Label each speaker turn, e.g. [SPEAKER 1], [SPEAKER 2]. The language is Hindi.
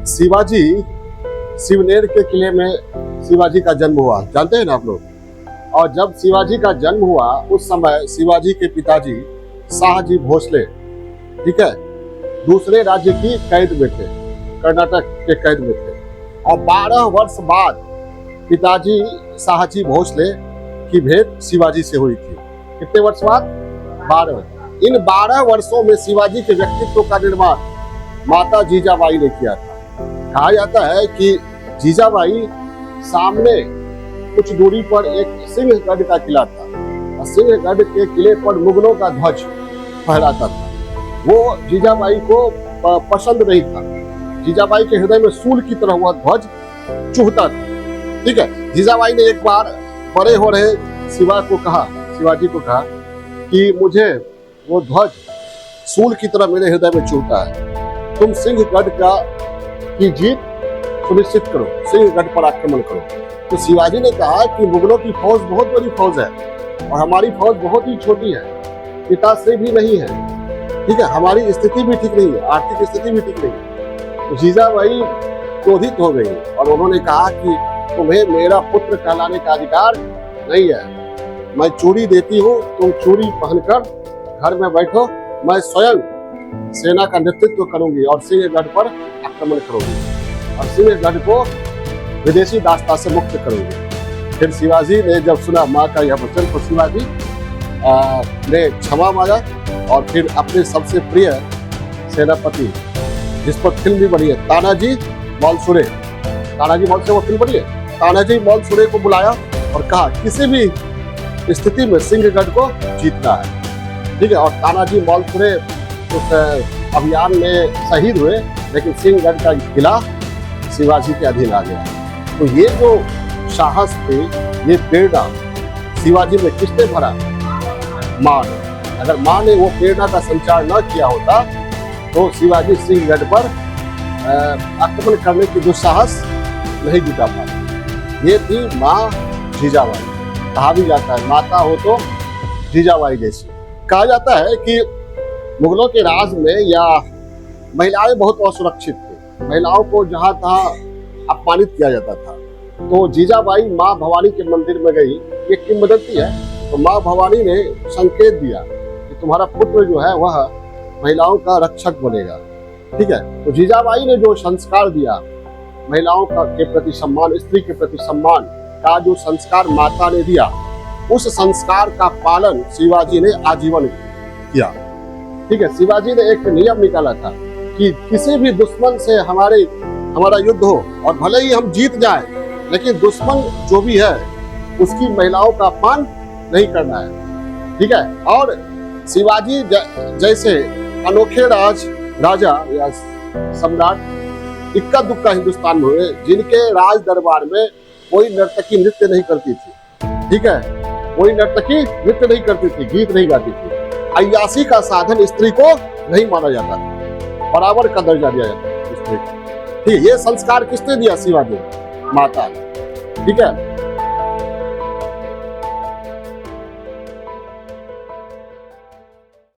[SPEAKER 1] शिवाजी शिवनेर के किले में शिवाजी का जन्म हुआ, जानते हैं ना आप लोग। और जब शिवाजी का जन्म हुआ उस समय शिवाजी के पिताजी शाहजी भोसले, ठीक है, दूसरे राज्य की कैद में थे, कर्नाटक के कैद में थे। और 12 वर्ष बाद पिताजी शाहजी भोसले की भेंट शिवाजी से हुई थी। कितने वर्ष बाद? 12। इन 12 वर्षों में शिवाजी के व्यक्तित्व का निर्माण माता जीजाबाई ने किया था। कहा जाता है कि जीजाबाई सामने कुछ दूरी पर एक सिंहगढ़ का किला था और सिंहगढ़ के किले पर मुगलों का ध्वज फहराता था। वो जीजाबाई को पसंद नहीं था। जीजाबाई के हृदय में सूल की तरह वह ध्वज चुभता था। ठीक है, जीजाबाई ने एक बार बड़े हो रहे शिवाजी को कहा कि मुझे वो ध्वज सूल की तरह मेरे हृदय में चुभता है, तुम सिंहगढ़ की जीत सुनिश्चित करो, सिंहगढ़ पर आक्रमण करो। तो शिवाजी ने कहा कि मुगलों की फौज बहुत बड़ी फौज है और हमारी फौज बहुत ही छोटी है, पिताश्री भी नहीं है, ठीक है, हमारी स्थिति भी ठीक नहीं है, आर्थिक स्थिति भी ठीक नहीं है। तो जीजाबाई क्रोधित हो गई और उन्होंने कहा कि तुम्हें मेरा पुत्र कहलाने का अधिकार नहीं है, मैं चूड़ी देती हूँ, तुम चूड़ी पहनकर घर में बैठो, मैं स्वयं सेना का नेतृत्व करूंगी और सिंहगढ़ पर आक्रमण करूंगी और सिंहगढ़ को विदेशी दास्ता से मुक्त करूंगी। फिर शिवाजी ने जब सुना माँ का यह वचन तो शिवाजी ने क्षमा मांगा और फिर अपने सबसे प्रिय सेनापति, जिस पर फिल्म भी बनी है, तानाजी मालसुरे, वो फिल्म बनी है, तानाजी मालसुरे को बुलाया और कहा किसी भी स्थिति में सिंहगढ़ को जीतना है। ठीक है, और तानाजी मालसुरे उस अभियान में शहीद हुए, लेकिन सिंहगढ़ का किला शिवाजी के अधीन आ गया। तो ये जो साहस थे, ये प्रेरणा शिवाजी में किसने भरा? माँ ने। अगर माँ ने वो प्रेरणा का संचार न किया होता तो शिवाजी सिंहगढ़ पर आक्रमण करने की दुस्साहस नहीं जुटा पाता। ये थी माँ जीजाबाई। कहा भी जाता है माता हो तो जीजाबाई जैसी। कहा जाता है कि मुगलों के राज में या महिलाएं बहुत असुरक्षित थी, महिलाओं को जहां तहां अपमानित किया जाता था। तो जीजाबाई माँ भवानी के मंदिर में गई, ये किंवदंती है। तो माँ भवानी ने संकेत दिया कि तुम्हारा पुत्र जो है वह महिलाओं का रक्षक बनेगा। ठीक है, तो जीजाबाई ने जो संस्कार दिया महिलाओं के प्रति सम्मान, स्त्री के प्रति सम्मान का जो संस्कार माता ने दिया, उस संस्कार का पालन शिवाजी ने आजीवन किया। ठीक है, शिवाजी ने एक नियम निकाला था कि किसी भी दुश्मन से हमारा युद्ध हो और भले ही हम जीत जाए, लेकिन दुश्मन जो भी है उसकी महिलाओं का अपमान नहीं करना है। ठीक है, और शिवाजी जैसे अनोखे राजा या सम्राट इक्का दुक्का हिंदुस्तान में हुए, जिनके राज दरबार में कोई नर्तकी नृत्य नहीं करती थी। ठीक है, कोई नर्तकी नृत्य नहीं करती थी, गीत नहीं गाती थी। अय्यासी का साधन स्त्री को नहीं माना जाता था, बराबर का दर्जा दिया जाता था स्त्री को। ठीक, ये संस्कार किसने दिया? शिवाजी, माता। ठीक है,